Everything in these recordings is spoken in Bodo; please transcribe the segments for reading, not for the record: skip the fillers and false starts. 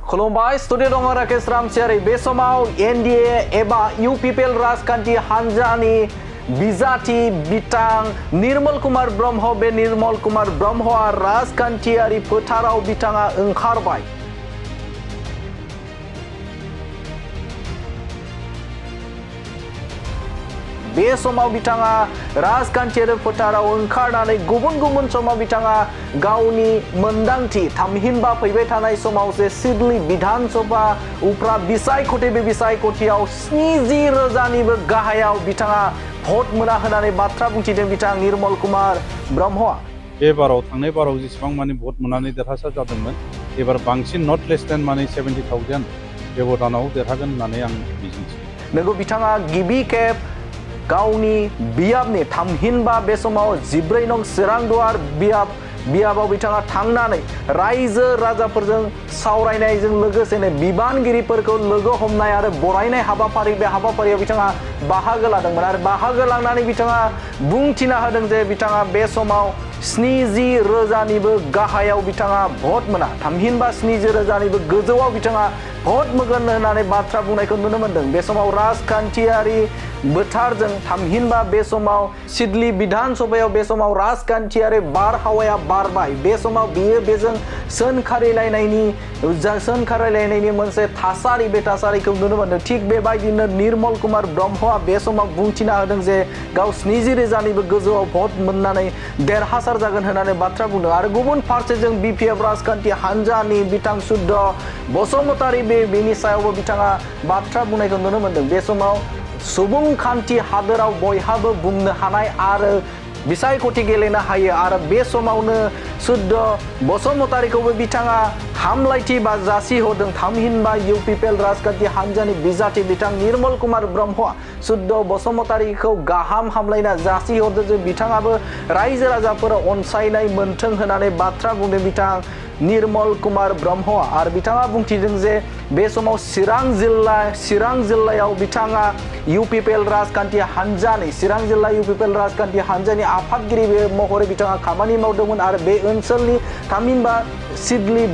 खुलुमबाय स्टुडिअ दङ राकेश रामसियारि बे समाव एनडिए एबा इउपिपिएल राजखान्थि हान्जानि बिजाथि बिथां निर्मल कुमार ब्रह्म बे निर्मल कुमार ब्रह्मआ राजखान्थियारि फोथाराव बिथाङा ओंखारबाय। बे समाव बिथाङा राजखान्थियारि फोथाराव ओंखारनानै गुबुन समाव बिथाङा गावनि मोन्दांथि थामहिनबा फैबाय थानाय समाव जे सिडली विधानसभा उफ्रा बिसायख'थि बे बिसायख'थियाव 70,000निबो गाहायाव बिथाङा भट मोना होननानै बाथ्रा बुंथिदों बिथां निर्मल कुमार ब्रह्मआ। बे बाराव थांनाय बाराव जेसेबां माने भट मोननानै देरहासार जादोंमोन एबार बांसिन नट लेस देन माने 70,000 बेबदानाव देरहागोन होननानै आं मिजिंथियो। नोंगौ बिथाङा गिबि खेब गावनि बियाबनि थामहिनबा बे समाव 14 नं सिरांदुवार बियाबाव बिथाङा थांनानै रायजो राजाफोरजों सावरायनायजों लोगोसेनो बिबानगिरिफोरखौ लोगो हमनाय आरो बरायनाय हाबाफारि बे हाबाफारियाव बिथाङा बाहागो लादोंमोन आरो बाहागो लानानै बिथाङा बुंथिना होदों जे बिथाङा बे समाव 70,000निबो गाहायाव बिथाङा भट मोना थामहिनबा 70,000निबो गोजौआव बिथाङा भट मोनगोन होननानै बाथ्रा बुंनायखौ नुनो मोन्दों। बे समाव राजखान्थियारि बोथारजों थामहिनबा बे समाव सिडली विधानसभायाव बे समाव राजखान्थियारि बारहावाया बारबाय। बे समाव बेजों सोंखारिलायनायनि मोनसे थासारि बे थासारिखौ नुनो मोन्दों। थिग बेबायदिनो निर्मल कुमार ब्रह्मआ बे समाव बुंथिना होदों जे गाव 70,000निबो गोजौआव भट मोननानै देरहासार जागोन होननानै बाथ्रा बुंदों आरो गुबुन फारसेजों बिपिएफ राजखान्थि हान्जानि बिथां सुद्ध बसुमतारी बेनि सायावबो बिथाङा बाथ्रा बुंनायखौ नुनो मोन्दों। बे समाव सुबुंखान्थि हादोराव बयहाबो बुंनो हानाय आरो बिसायख'थि गेलेनो हायो आरो बे समावनो सुद्ध बसुमतारीखौबो बिथाङा हामलायथि बा जासिहरदों थामहिनबा इउपिपिएल राजखान्थि हान्जानि बिजाथि बिथां निर्मल कुमार ब्रह्मआ सुद्ध बसुमतारीखौ गाहाम हामलायना जासिहरदों जे बिथाङाबो रायजो राजाफोरा अनसायनाय मोन्थों होननानै बाथ्रा बुंदों बिथां निर्मल कुमार ब्रह्मआ आरो बिथाङा बुंथिदों जे बे समाव चिरां जिल्लायाव बिथाङा इउपिपिएल राजखान्थि हान्जानि चिरां जिल्ला इउपिपिएल राजखान्थि हान्जानि आफादगिरि महरै बिथाङा खामानि मावदोंमोन आरो बे ओनसोलनि थामहिनबा सिडली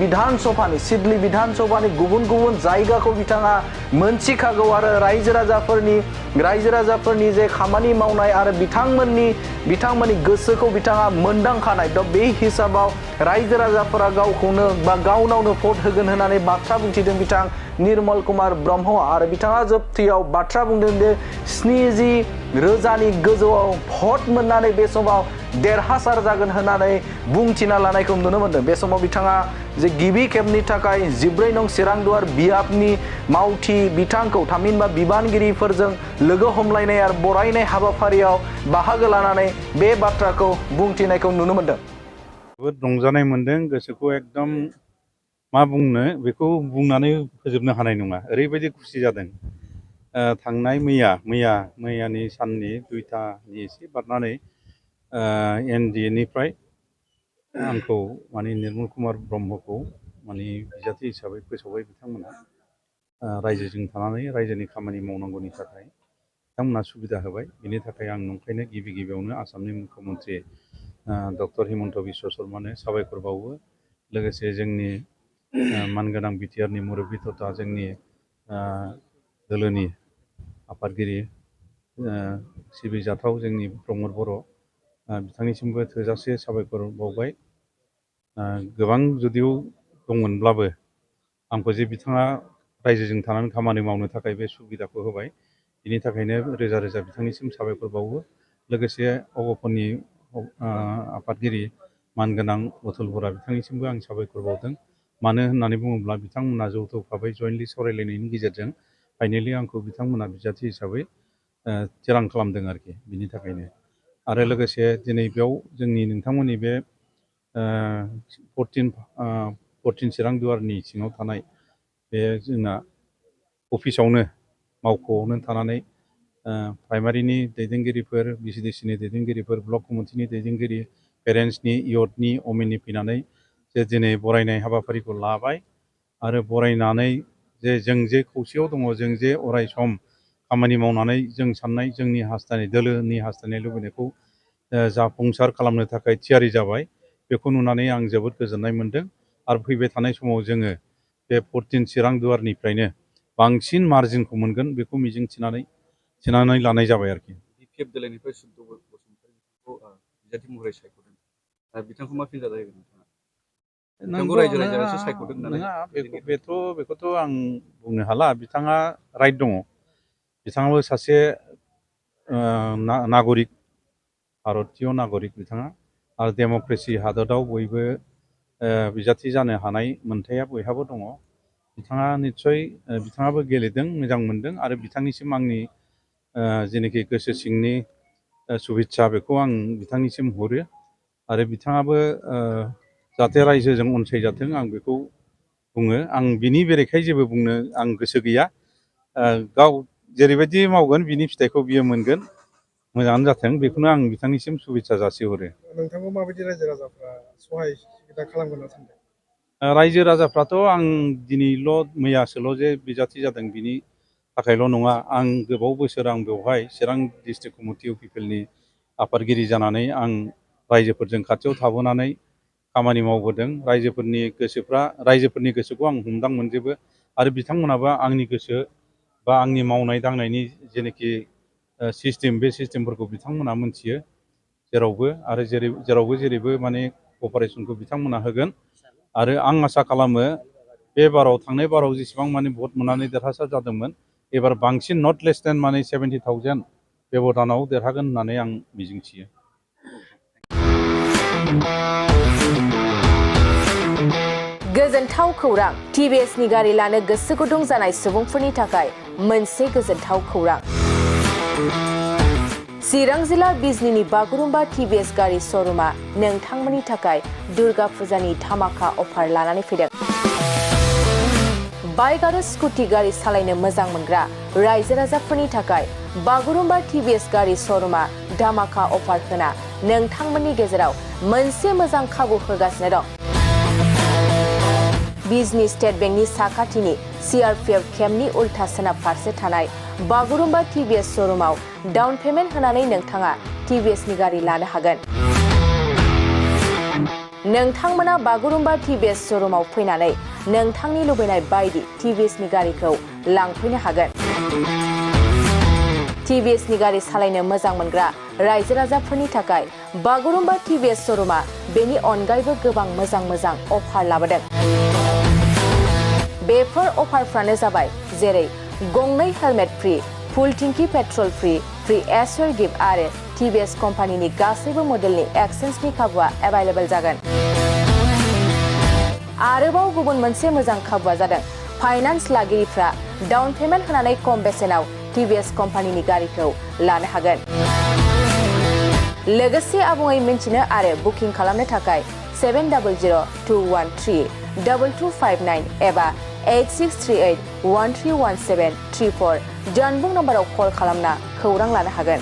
विधानसभानि गुबुन जायगाखौ बिथाङा मोनथिखागौ आरो रायजो राजाफोरनि जे खामानि मावनाय आरो बिथांमोननि गोसोखौ बिथाङा मोनदांखानाय बे हिसाबाव रायजो राजाफोरा गावखौनो बा गावनावनो भट होगोन होननानै बाथ्रा बुंथिदों बिथां निर्मल कुमार ब्रह्मआ आरो बिथाङा जोबथियाव बाथ्रा बुंदों जे 70,000नि गोजौआव भट मोननानै बे समाव देरहासार जागोन होननानै बुंथिना लानायखौ नुनो मोन्दों। बे समाव बिथाङा जे गिबि खेबनि थाखाय 14 नं सिरांदुवार बियाबनि मावथि बिथांखौ थामहिनबा बिबानगिरिफोरजों लोगो हमलायनाय आरो बरायनाय हाबाफारियाव बाहागो लानानै बे बाथ्राखौ बुंथिनायखौ नुनो मोन्दों। जोबोद रंजानाय मोन्दों गोसोखौ एकदम मा बुंनो बेखौ बुंनानै फोजोबनो हानाय नङा ओरैबायदि खुसि जादों। थांनाय मैयानि साननि 2टानि एसे बारनानै एनडिएनिफ्राय आंखौ माने निर्मल कुमार ब्रह्मखौ माने बिजाथि हिसाबै फोसावबाय बिथांमोना रायजोजों थानानै रायजोनि खामानि मावनांगौनि थाखाय बिथांमोना सुबिदा होबाय। बेनि थाखाय आं नंखायनो गिबियावनो आसामनि मुख्यमन्त्रि डक्टर हिमन्त बिश्व शर्मानो साबायखर बावो। लोगोसे जोंनि मानगोनां बिटिआरनि मुरब्बि तथा जोंनि दोलोनि आफादगिरि सिबिजाथाव जोंनि प्रमद बर' बिथांनिसिमबो थोजासे साबायखर बावबाय। गोबां जुदिव दंमोनब्लाबो आंखौ जे बिथाङा रायजोजों थानानै खामानि मावनो थाखाय बे सुबिदाखौ होबाय बिनि थाखायनो रोजा रोजा बिथांनिसिम साबायखर बावो। लोगोसे अगपनि आफादगिरि मानगोनां अथुल बरा बिथांनिसिमबो आं साबायखर बावदों। मानो होननानै बुङोब्ला बिथांमोना जौथुकभाबै जयेन्टलि सावरायलायनायनि गेजेरजों फाइनेलि आंखौ बिथांमोना बिजाथि हिसाबै थिरां खालामदों आरोखि बिनि थाखायनो। आरो लोगोसे दिनै बेयाव जोंनि नोंथांमोननि बे 14 चिरांदुवारनि सिङाव थानाय बे जोंना अफिसावनो मावख'आवनो थानानै प्राइमारिनि दैदेनगिरिफोर भिसिडिसिनि दैदेनगिरिफोर ब्लक कमिटिनि दैदेनगिरि पेरेन्टसनि इयथनि अमेननि फैनानै जे दिनै बरायनाय हाबाफारिखौ लाबाय आरो बरायनानै जों जे खौसेयाव दङ जों जे अराय सम खामानि मावनानै जों साननाय जोंनि हास्थायनाय दोलोनि हास्थायनाय लुबैनायखौ जाफुंसार खालामनो थाखाय थियारि जाबाय बेखौ नुनानै आं जोबोद गोजोननाय मोन्दों। आरो फैबाय थानाय समाव जोङो बे 14 चिरां दुवारनिफ्रायनो बांसिन मार्जिनखौ मोनगोन बेखौ मिजिं थिनानै लानाय जाबाय आरोखि। खेब दोलाइनिफ्राय सुद्द बसुमतारिखौ बिजाथि महरै सायख'दों। बिथांखौ मा फिनजाथाय होगोन नोंथाङा? बिथांखौ रायजो राजायासो सायख'दों होननानै बेखौथ' आं बुंनो हाला। बिथाङा राइट दङ। बिथाङाबो सासे नागरिक, भारतीय नागरिक बिथाङा, आरो डेम'क्रेसि हादोराव बयबो बिजाथि जानो हानाय मोनथाया बयहाबो दङ। बिथाङा निस्सय बिथाङाबो गेलेदों, मोजां मोनदों, आरो बिथांनिसिम आंनि जेनोखि गोसो सिंनि शुभेच्छा बेखौ आं बिथांनिसिम हरो। आरो बिथाङाबो जाहाथे रायजोजों अनसायजाथों आं बेखौ बुङो। आं बिनि बेरेखायै जेबो बुंनो आं गोसो गैया। गाव जेरैबायदि मावगोन बिनि फिथाइखौ बियो मोनगोन। मोजाङानो जाथों, बेखौनो आं बिथांनिसिम शुभेच्छा जासिहरो। नोंथांखौ माबायदि रायजो राजाफ्रा सहाय खालामगोन होनना सानदों? रायजो राजाफ्राथ' आं दिनैल' मैयासोल' जे बिजाथि जादों बिनि थाखायल' नङा। आं गोबाव बोसोर आं बेवहाय चिरां डिस्ट्रिक्ट कमिटि अफ पिपलनि आफादगिरि जानानै आं रायजोफोरजों खाथियाव थाबोनानै खामानि मावबोदों। रायजोफोरनि गोसोखौ आं हमदां मोनजोबो, आरो बिथांमोनाबो आंनि गोसो बा आंनि मावनाय दांनायनि जेनोखि सिस्टेम, बे सिस्टेमफोरखौ बिथांमोना मोनथियो जेरावबो, आरो जेरैबो माने कपारेसनखौ बिथांमोना होगोन। आरो आं आसा खालामो बे बाराव, थांनाय बाराव जेसेबां माने भट मोननानै देरहासार जादोंमोन, एबार बांसिन नट लेस देन माने 70,000 बेब'धानाव देरहागोन होननानै आं मिजिंथियो। गोजोनथाव खौरां। टिभिएसनि गारि लानो गोसो गुदुं जानाय सुबुंफोरनि थाखाय मोनसे गोजोनथाव खौरां। चिरां जिल्ला बिजनीनि बागुरुम्बा टिभिएस गारि श'रुमा नोंथांमोननि थाखाय दुर्गा फुजानि धामाका अफार लानानै फैदों। बाइक आरो स्कुटि गारि सालायनो मोजां मोनग्रा रायजो राजाफोरनि थाखाय बागुरुम्बा टिभिएस गारि श'रुमा धामाका अफार होना नोंथांमोननि गेजेराव मोनसे मोजां खाबु होगासिनो दं। बिजनी स्टेट बेंकनि साखाथिनि CRPF केम्पनि उल्था सोनाब फारसे थानाय बागुरुम्बा टिभिएस श'रुमाव डाउन पेमेन्ट होनानै नोंथाङा टिभिएसनि गारि लानो हागोन। नोंथांमोना बागुरुम्बा टिभिएस श'रुमाव फैनानै नोंथांनि लुबैनाय बायदि टिभिएसनि गारिखौ लांफैनो हागोन। टिभिएसनि गारि सालायनो मोजां मोनग्रा रायजो राजाफोरनि थाखाय बागुरुम्बा टिभिएस श'रुमा बेनि अनगायैबो गोबां मोजां अफार लाबोदों। बेफोर अफारफ्रानो जाबाय जेरै गंनै हेलमेट फ्रि, फुल टिंकि पेट्रल फ्रि एसुर गिफ्ट, आरो टिभिएस कम्पानिनि गासैबो मडेलनि एक्सचेन्जनि खाबुआ एभेलेबल जागोन। आरोबाव गुबुन मोनसे मोजां खाबुआ जादों फाइनान्स लागिरिफ्रा डाउन पेमेन्ट होनानै खम बेसेनाव टिभिएस कम्पानिनि गारिखौ लानो हागोन। लोगोसे आबुङै मिन्थिनो आरो बुकिं खालामनो थाखाय 7002132259 एबा 8638131734 जानबुं नम्बराव कल खालामना खौरां लानो हागोन।